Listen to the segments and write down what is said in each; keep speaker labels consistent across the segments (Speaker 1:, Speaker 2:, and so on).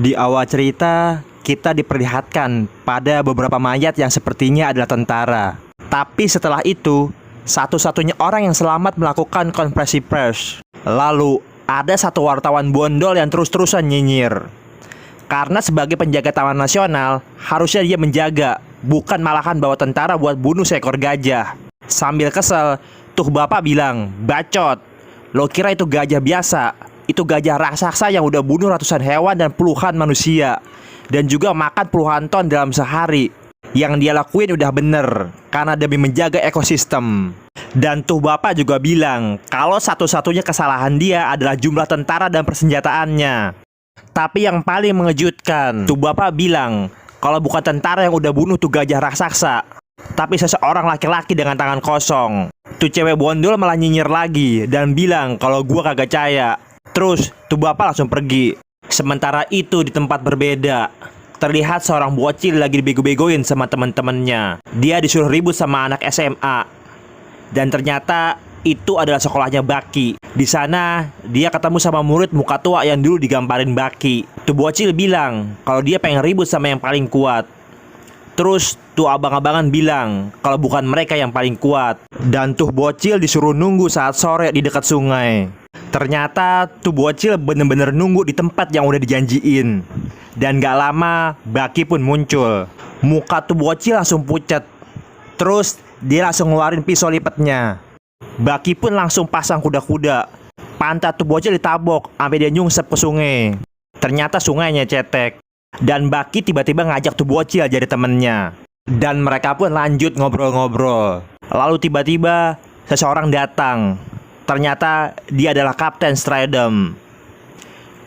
Speaker 1: Di awal cerita, kita diperlihatkan pada beberapa mayat yang sepertinya adalah tentara. Tapi setelah itu, satu-satunya orang yang selamat melakukan konferensi pers. Lalu, ada satu wartawan bondol yang terus-terusan nyinyir. Karena sebagai penjaga Taman Nasional, harusnya dia menjaga, bukan malahan bawa tentara buat bunuh seekor gajah. Sambil kesel, tuh bapak bilang, "Bacot, lo kira itu gajah biasa? Itu gajah raksasa yang udah bunuh ratusan hewan dan puluhan manusia, dan juga makan puluhan ton dalam sehari. Yang dia lakuin udah bener, karena demi menjaga ekosistem." Dan tuh bapak juga bilang kalau satu-satunya kesalahan dia adalah jumlah tentara dan persenjataannya. Tapi yang paling mengejutkan, tuh bapak bilang kalau bukan tentara yang udah bunuh tuh gajah raksasa, tapi seseorang laki-laki dengan tangan kosong. Tuh cewek bondol malah nyinyir lagi dan bilang kalau gua kagak percaya. Terus tuh bapak langsung pergi. Sementara itu di tempat berbeda, terlihat seorang bocil lagi dibego-begoin sama teman-temannya. Dia disuruh ribut sama anak SMA. Dan ternyata itu adalah sekolahnya Baki. Di sana dia ketemu sama murid muka tua yang dulu digambarin Baki. Tuh bocil bilang kalau dia pengen ribut sama yang paling kuat. Terus tuh abang-abangan bilang kalau bukan mereka yang paling kuat. Dan tuh bocil disuruh nunggu saat sore di dekat sungai. Ternyata tuh bocil bener-bener nunggu di tempat yang udah dijanjiin. Dan gak lama Baki pun muncul. Muka tuh bocil langsung pucat. Terus dia langsung ngeluarin pisau lipatnya. Baki pun langsung pasang kuda-kuda. Pantat tuh bocil ditabok sampai dia nyungsep ke sungai. Ternyata sungainya cetek. Dan Baki tiba-tiba ngajak tuh bocil jadi temennya. Dan mereka pun lanjut ngobrol-ngobrol. Lalu tiba-tiba seseorang datang. Ternyata dia adalah Kapten Stradom.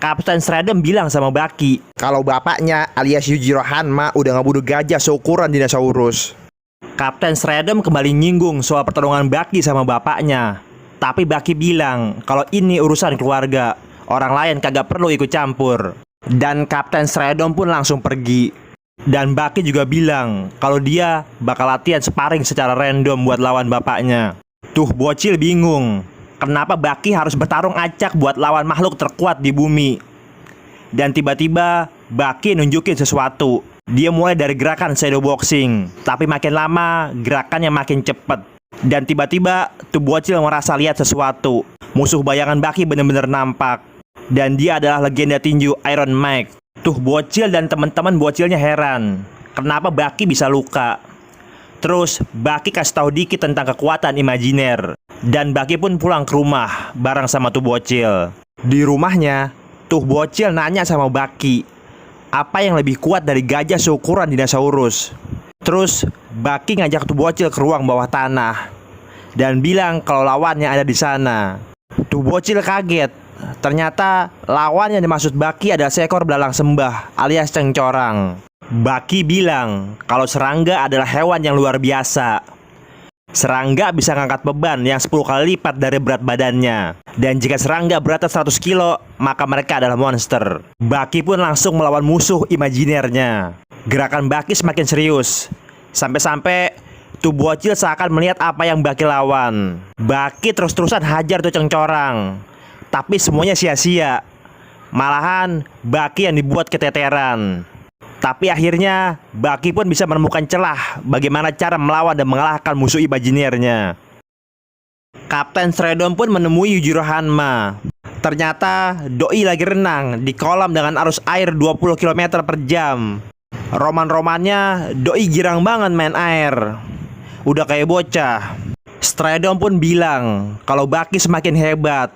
Speaker 1: Kapten Stradom bilang sama Baki
Speaker 2: kalau bapaknya alias Yujiro Hanma udah ngebunuh gajah seukuran dinosaurus.
Speaker 1: Kapten Stradom kembali nyinggung soal pertarungan Baki sama bapaknya. Tapi Baki bilang kalau ini urusan keluarga, orang lain kagak perlu ikut campur. Dan Kapten Stradom pun langsung pergi. Dan Baki juga bilang kalau dia bakal latihan sparring secara random buat lawan bapaknya. Tuh bocil bingung, kenapa Baki harus bertarung acak buat lawan makhluk terkuat di bumi. Dan tiba-tiba Baki nunjukin sesuatu. Dia mulai dari gerakan shadow boxing, tapi makin lama gerakannya makin cepet. Dan tiba-tiba tuh bocil merasa lihat sesuatu. Musuh bayangan Baki bener-bener nampak. Dan dia adalah legenda tinju Iron Mike. Tuh bocil dan teman-teman bocilnya heran kenapa Baki bisa luka. Terus Baki kasih tahu dikit tentang kekuatan imajiner. Dan Baki pun pulang ke rumah bareng sama tuh bocil. Di rumahnya, tuh bocil nanya sama Baki apa yang lebih kuat dari gajah seukuran dinosaurus. Terus Baki ngajak tuh bocil ke ruang bawah tanah dan bilang kalau lawannya ada di sana. Tuh bocil kaget. Ternyata lawan yang dimaksud Baki adalah seekor belalang sembah alias cengcorang. Baki bilang kalau serangga adalah hewan yang luar biasa. Serangga bisa ngangkat beban yang 10 kali lipat dari berat badannya. Dan jika serangga berat 100 kilo, maka mereka adalah monster. Baki pun langsung melawan musuh imajinernya. Gerakan Baki semakin serius. Sampai-sampai tuh bocil seakan melihat apa yang Baki lawan. Baki terus-terusan hajar tuh cengcorang. Tapi semuanya sia-sia. Malahan Baki yang dibuat keteteran. Tapi akhirnya Baki pun bisa menemukan celah bagaimana cara melawan dan mengalahkan musuh imajinernya. Kapten Stradom pun menemui Yujiro Hanma. Ternyata doi lagi renang di kolam dengan arus air 20 km per jam. Roman-romannya doi girang banget main air. Udah kayak bocah. Stradom pun bilang kalau Baki semakin hebat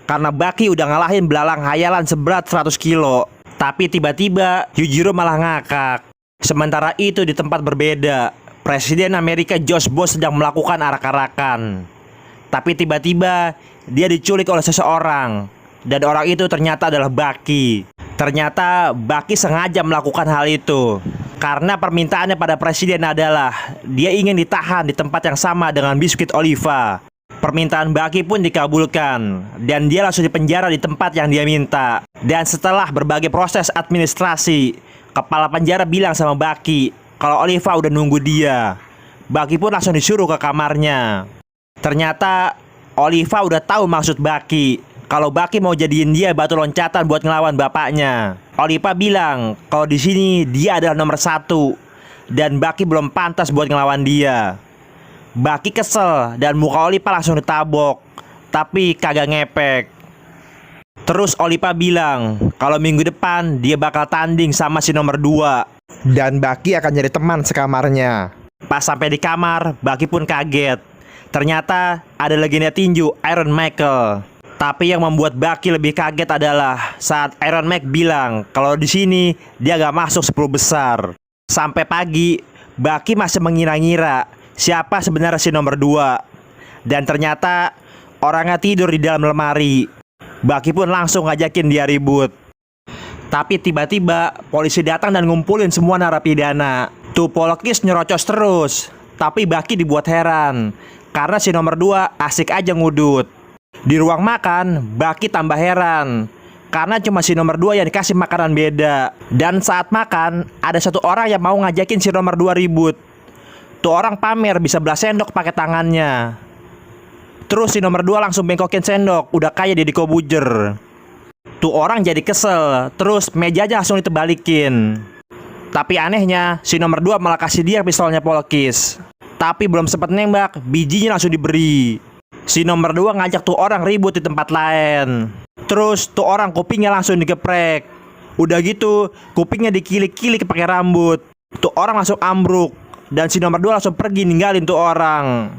Speaker 1: karena Baki udah ngalahin belalang hayalan seberat 100 kilo. Tapi tiba-tiba Yujiro malah ngakak. Sementara itu di tempat berbeda, Presiden Amerika George Bush sedang melakukan arak-arakan. Tapi tiba-tiba dia diculik oleh seseorang. Dan orang itu ternyata adalah Baki. Ternyata Baki sengaja melakukan hal itu karena permintaannya pada presiden adalah dia ingin ditahan di tempat yang sama dengan biskuit Oliva. Permintaan Baki pun dikabulkan dan dia langsung dipenjara di tempat yang dia minta. Dan setelah berbagai proses administrasi, kepala penjara bilang sama Baki kalau Oliva udah nunggu dia. Baki pun langsung disuruh ke kamarnya. Ternyata Oliva udah tahu maksud Baki kalau Baki mau jadiin dia batu loncatan buat ngelawan bapaknya. Olipa bilang kalau di sini dia adalah nomor 1 dan Baki belum pantas buat ngelawan dia. Baki kesel dan muka Olipa langsung ditabok, tapi kagak ngepek. Terus Olipa bilang kalau minggu depan dia bakal tanding sama si nomor 2
Speaker 2: dan Baki akan jadi teman sekamarnya.
Speaker 1: Pas sampai di kamar, Baki pun kaget. Ternyata ada legenda tinju Iron Michael. Tapi yang membuat Baki lebih kaget adalah saat Iron Mike bilang kalau di sini dia gak masuk 10 besar. Sampai pagi, Baki masih mengira-ngira siapa sebenarnya si nomor 2. Dan ternyata orangnya tidur di dalam lemari. Baki pun langsung ngajakin dia ribut. Tapi tiba-tiba polisi datang dan ngumpulin semua narapidana. Tuh Polokis nyerocos terus. Tapi Baki dibuat heran karena si nomor 2 asik aja ngudut. Di ruang makan, Baki tambah heran karena cuma si nomor 2 yang dikasih makanan beda. Dan saat makan, ada satu orang yang mau ngajakin si nomor 2 ribut. Tuh orang pamer bisa belah sendok pakai tangannya. Terus si nomor 2 langsung bengkokin sendok, udah kayak Deddy Kobujer. Tuh orang jadi kesel, terus mejanya langsung ditebalikin. Tapi anehnya, si nomor 2 malah kasih dia pistolnya Polokis. Tapi belum sempat nembak, bijinya langsung diberi. Si nomor 2 ngajak tuh orang ribut di tempat lain. Terus tuh orang kupingnya langsung digeprek. Udah gitu kupingnya dikilik-kilik pakai rambut. Tuh orang langsung ambruk. Dan si nomor 2 langsung pergi ninggalin tuh orang.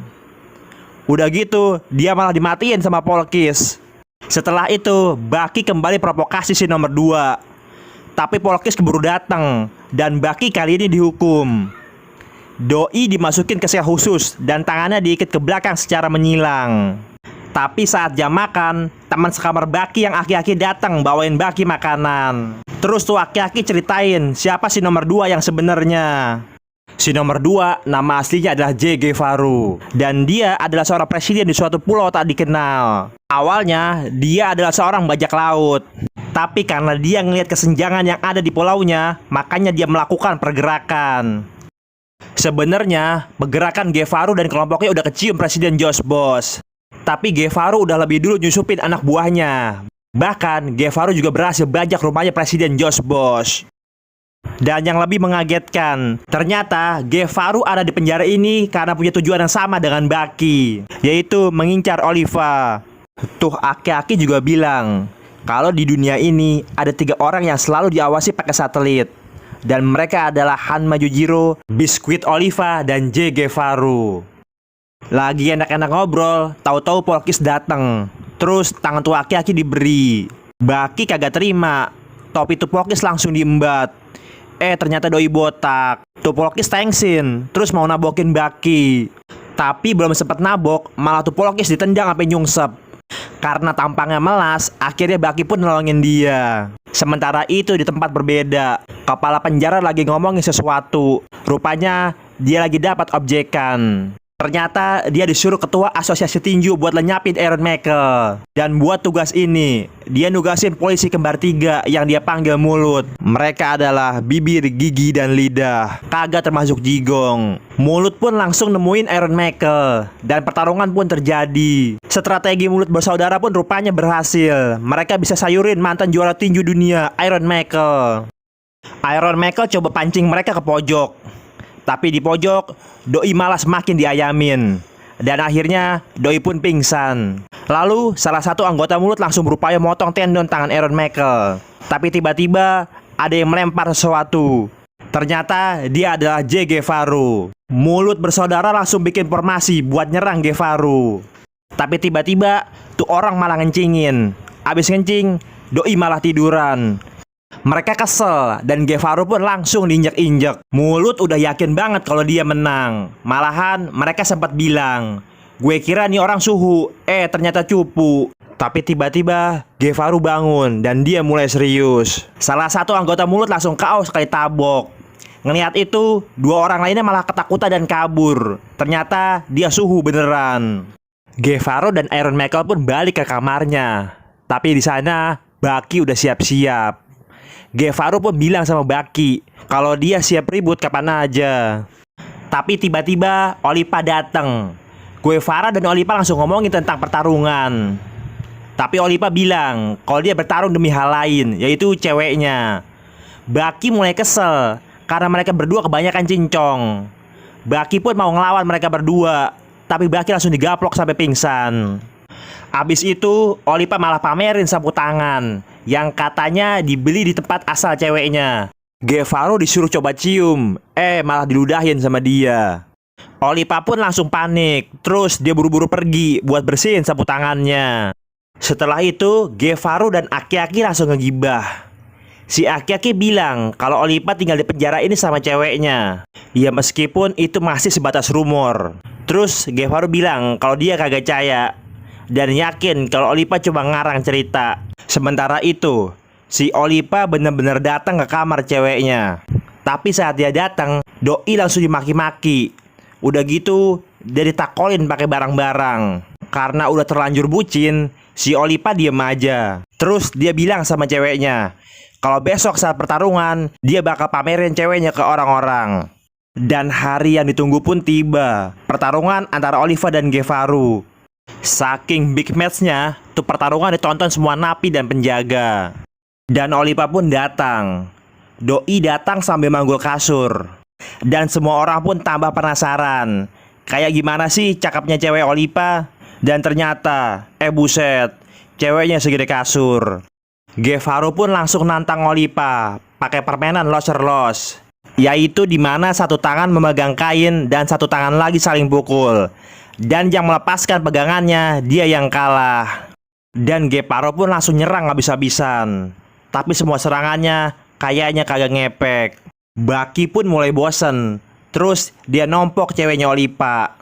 Speaker 1: Udah gitu dia malah dimatiin sama Polokis. Setelah itu Baki kembali provokasi si nomor 2. Tapi Polokis keburu datang dan Baki kali ini dihukum. Doi dimasukin ke sel khusus dan tangannya diikat ke belakang secara menyilang. Tapi saat jam makan, teman sekamar Baki yang aki-aki datang bawain Baki makanan. Terus tuh aki-aki ceritain siapa si nomor 2 yang sebenarnya. Si nomor 2 nama aslinya adalah Che Guevara dan dia adalah seorang presiden di suatu pulau tak dikenal. Awalnya dia adalah seorang bajak laut. Tapi karena dia ngelihat kesenjangan yang ada di pulaunya, makanya dia melakukan pergerakan. Sebenarnya pergerakan Guevara dan kelompoknya udah kecium Presiden George Bush. Tapi Guevara udah lebih dulu nyusupin anak buahnya. Bahkan Guevara juga berhasil bajak rumahnya Presiden George Bush. Dan yang lebih mengagetkan, ternyata Guevara ada di penjara ini karena punya tujuan yang sama dengan Baki, yaitu mengincar Oliva. Tuh aki-aki juga bilang kalau di dunia ini ada 3 orang yang selalu diawasi pakai satelit. Dan mereka adalah Hanma Yujiro, Biskuit Oliva, dan Che Guevara. Lagi enak-enak ngobrol, tahu-tahu Polokis datang. Terus tangan tuh aki-aki diberi. Baki kagak terima. Topi tuh Polokis langsung diembat. Ternyata doi botak. Tuh Polokis thanksin, terus mau nabokin Baki. Tapi belum sempat nabok, malah tuh Polokis ditendang sampai nyungsep. Karena tampangnya melas, akhirnya Baki pun nolongin dia. Sementara itu di tempat berbeda, kepala penjara lagi ngomongin sesuatu. Rupanya dia lagi dapat objekan. Ternyata dia disuruh ketua asosiasi tinju buat lenyapin Iron Michael. Dan buat tugas ini, dia nugasin polisi kembar 3 yang dia panggil mulut. Mereka adalah bibir, gigi, dan lidah. Kagak termasuk jigong. Mulut pun langsung nemuin Iron Michael. Dan pertarungan pun terjadi. Strategi mulut bersaudara pun rupanya berhasil. Mereka bisa sayurin mantan juara tinju dunia Iron Michael. Iron Michael coba pancing mereka ke pojok. Tapi di pojok, doi malah semakin diayamin. Dan akhirnya, doi pun pingsan. Lalu, salah satu anggota mulut langsung berupaya motong tendon tangan Iron Michael. Tapi tiba-tiba, ada yang melempar sesuatu. Ternyata, dia adalah Che Guevara. Mulut bersaudara langsung bikin formasi buat nyerang Guevara. Tapi tiba-tiba, tuh orang malah ngencingin. Abis ngencing, doi malah tiduran. Mereka kesel dan Guevara pun langsung diinjak-injak. Mulut udah yakin banget kalau dia menang. Malahan mereka sempat bilang, gue kira nih orang suhu, ternyata cupu. Tapi tiba-tiba Guevara bangun dan dia mulai serius. Salah satu anggota mulut langsung KO sekali tabok. Ngelihat itu, 2 orang lainnya malah ketakutan dan kabur. Ternyata dia suhu beneran. Guevara dan Iron Michael pun balik ke kamarnya. Tapi di sana Baki udah siap-siap. Guevara pun bilang sama Baki kalau dia siap ribut kapan aja. Tapi tiba-tiba Olipa datang. Guevara dan Olipa langsung ngomongin tentang pertarungan. Tapi Olipa bilang kalau dia bertarung demi hal lain, yaitu ceweknya. Baki mulai kesel karena mereka berdua kebanyakan cincong. Baki pun mau ngelawan mereka berdua, tapi Baki langsung digaplok sampai pingsan. Abis itu Olipa malah pamerin sapu tangan yang katanya dibeli di tempat asal ceweknya. Gevaru disuruh coba cium, malah diludahin sama dia. Olipa pun langsung panik, terus dia buru-buru pergi buat bersihin sapu tangannya. Setelah itu Gevaru dan Aki-Aki langsung ngegibah. Si Aki-Aki bilang kalau Olipa tinggal di penjara ini sama ceweknya. Ya meskipun itu masih sebatas rumor. Terus Gevaru bilang kalau dia kagak percaya dan yakin kalau Olipa cuma ngarang cerita. Sementara itu si Olipa benar-benar datang ke kamar ceweknya. Tapi saat dia datang, Doi langsung dimaki-maki. Udah gitu dia ditakolin pakai barang-barang. Karena udah terlanjur bucin, si Olipa diem aja. Terus dia bilang sama ceweknya kalau besok saat pertarungan dia bakal pamerin ceweknya ke orang-orang. Dan hari yang ditunggu pun tiba. Pertarungan antara Oliva dan Gevaru. Saking big match-nya, tuh pertarungan ditonton semua napi dan penjaga. Dan Oliva pun datang. Doi datang sambil manggul kasur. Dan semua orang pun tambah penasaran, kayak gimana sih cakepnya cewek Oliva. Dan ternyata, buset, ceweknya segede kasur. Gevaru pun langsung nantang Olipa pakai permainan loser-los, yaitu dimana satu tangan memegang kain dan satu tangan lagi saling pukul. Dan yang melepaskan pegangannya, dia yang kalah. Dan Gevaru pun langsung nyerang habis-habisan. Tapi semua serangannya kayaknya kagak ngepek. Baki pun mulai bosen. Terus dia nompok ceweknya Olipa.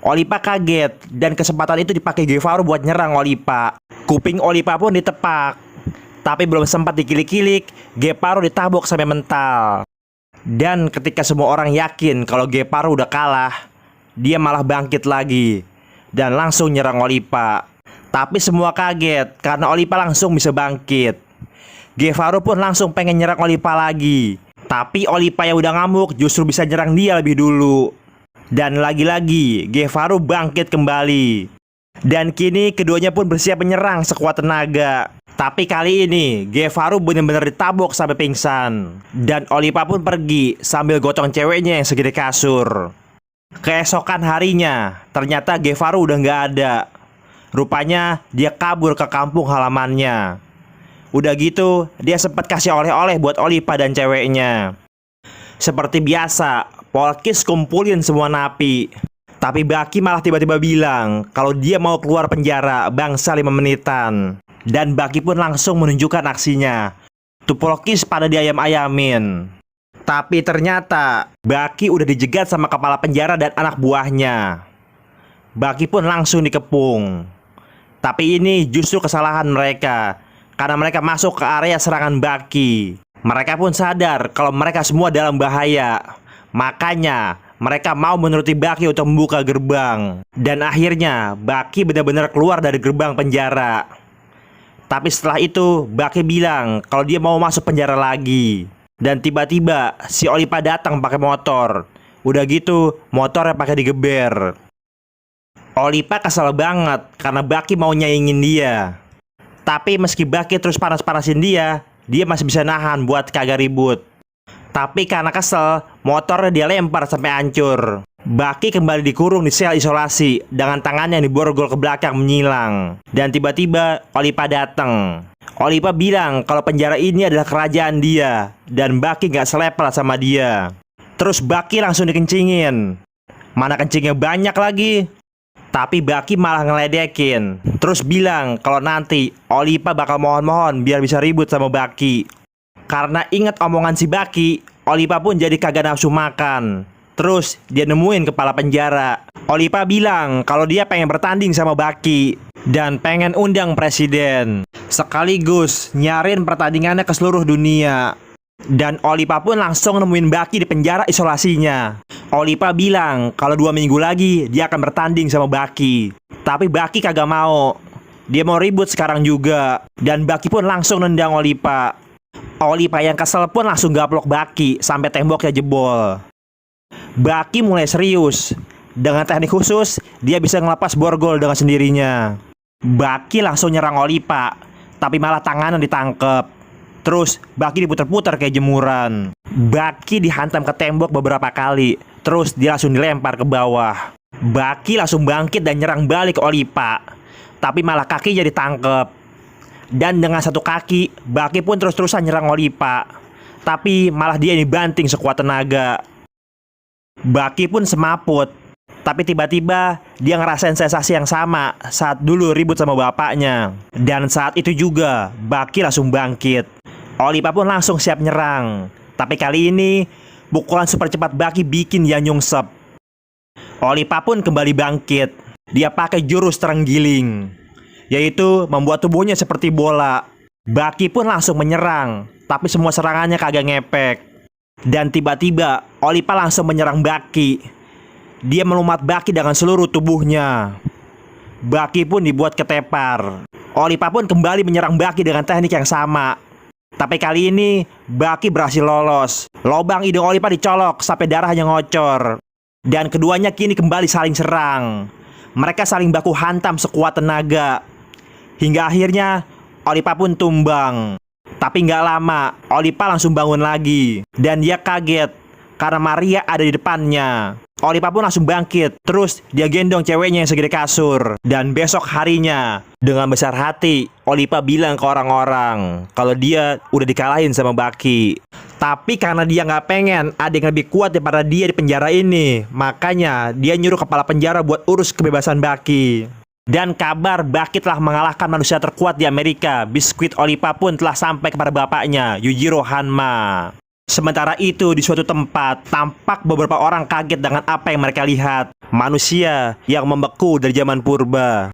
Speaker 1: Olipa kaget dan kesempatan itu dipakai Gevaru buat nyerang Olipa. Kuping Olipa pun ditepak. Tapi belum sempat dikilik-kilik, Gevaru ditabok sampai mental. Dan ketika semua orang yakin kalau Gevaru udah kalah, dia malah bangkit lagi dan langsung nyerang Olipa. Tapi semua kaget karena Olipa langsung bisa bangkit. Gevaru pun langsung pengen nyerang Olipa lagi. Tapi Olipa yang udah ngamuk justru bisa nyerang dia lebih dulu. Dan lagi-lagi Gevaru bangkit kembali. Dan kini keduanya pun bersiap menyerang sekuat tenaga. Tapi kali ini Gevaru benar-benar ditabok sampai pingsan. Dan Olipa pun pergi sambil gotong ceweknya yang segede kasur. Keesokan harinya ternyata Gevaru udah nggak ada. Rupanya dia kabur ke kampung halamannya. Udah gitu dia sempat kasih oleh-oleh buat Olipa dan ceweknya. Seperti biasa, Polkis kumpulin semua napi. Tapi Baki malah tiba-tiba bilang kalau dia mau keluar penjara bangsa 5 menitan. Dan Baki pun langsung menunjukkan aksinya. Tuh Polkis pada diayam-ayamin. Tapi ternyata Baki udah dijegat sama kepala penjara dan anak buahnya. Baki pun langsung dikepung. Tapi ini justru kesalahan mereka, karena mereka masuk ke area serangan Baki. Mereka pun sadar kalau mereka semua dalam bahaya. Makanya mereka mau menuruti Baki untuk membuka gerbang. Dan akhirnya Baki benar-benar keluar dari gerbang penjara. Tapi setelah itu Baki bilang kalau dia mau masuk penjara lagi. Dan tiba-tiba si Olipa datang pakai motor. Udah gitu motornya pakai digeber. Olipa kesal banget karena Baki mau nyaingin dia. Tapi meski Baki terus panas-panasin dia masih bisa nahan buat kagak ribut. Tapi karena kesel, motornya dia lempar sampai hancur. Baki kembali dikurung di sel isolasi dengan tangannya yang diborgol ke belakang menyilang. Dan tiba-tiba Olipa datang. Olipa bilang kalau penjara ini adalah kerajaan dia dan Baki gak selepel sama dia. Terus Baki langsung dikencingin. Mana kencingnya banyak lagi. Tapi Baki malah ngeledekin. Terus bilang kalau nanti Olipa bakal mohon-mohon biar bisa ribut sama Baki. Karena ingat omongan si Baki, Olipa pun jadi kagak nafsu makan. Terus dia nemuin kepala penjara. Olipa bilang kalau dia pengen bertanding sama Baki dan pengen undang presiden, sekaligus nyarin pertandingannya ke seluruh dunia. Dan Olipa pun langsung nemuin Baki di penjara isolasinya. Olipa bilang kalau 2 minggu lagi dia akan bertanding sama Baki. Tapi Baki kagak mau. Dia mau ribut sekarang juga. Dan Baki pun langsung nendang Olipa. Olipa yang kesel pun langsung gaplok Baki sampai temboknya jebol. Baki mulai serius. Dengan teknik khusus dia bisa ngelepas borgol dengan sendirinya. Baki langsung nyerang Olipa, tapi malah tangannya ditangkep. Terus Baki diputer-puter kayak jemuran. Baki dihantam ke tembok beberapa kali. Terus dia langsung dilempar ke bawah. Baki langsung bangkit dan nyerang balik ke Olipa, tapi malah kakinya ditangkep. Dan dengan satu kaki, Baki pun terus-terusan nyerang Olipa, tapi malah dia dibanting sekuat tenaga. Baki pun semaput, tapi tiba-tiba dia ngerasain sensasi yang sama saat dulu ribut sama bapaknya. Dan saat itu juga Baki langsung bangkit. Olipa pun langsung siap nyerang, tapi kali ini pukulan super cepat Baki bikin dia nyungsep. Olipa pun kembali bangkit. Dia pakai jurus terenggiling, yaitu membuat tubuhnya seperti bola. Baki pun langsung menyerang, tapi semua serangannya kagak ngepek. Dan tiba-tiba Olipa langsung menyerang Baki. Dia melumat Baki dengan seluruh tubuhnya. Baki pun dibuat ketepar. Olipa pun kembali menyerang Baki dengan teknik yang sama, tapi kali ini Baki berhasil lolos. Lobang hidung Olipa dicolok sampai darahnya ngocor. Dan keduanya kini kembali saling serang. Mereka saling baku hantam sekuat tenaga, hingga akhirnya Olipa pun tumbang. Tapi nggak lama, Olipa langsung bangun lagi. Dan dia kaget karena Maria ada di depannya. Olipa pun langsung bangkit. Terus dia gendong ceweknya yang segede kasur. Dan besok harinya, dengan besar hati, Olipa bilang ke orang-orang kalau dia udah dikalahin sama Baki. Tapi karena dia nggak pengen ada yang lebih kuat daripada dia di penjara ini, makanya dia nyuruh kepala penjara buat urus kebebasan Baki. Dan kabar Baki telah mengalahkan manusia terkuat di Amerika, biskuit Olipa pun telah sampai kepada bapaknya, Yujiro Hanma. Sementara itu di suatu tempat, tampak beberapa orang kaget dengan apa yang mereka lihat. Manusia yang membeku dari zaman purba.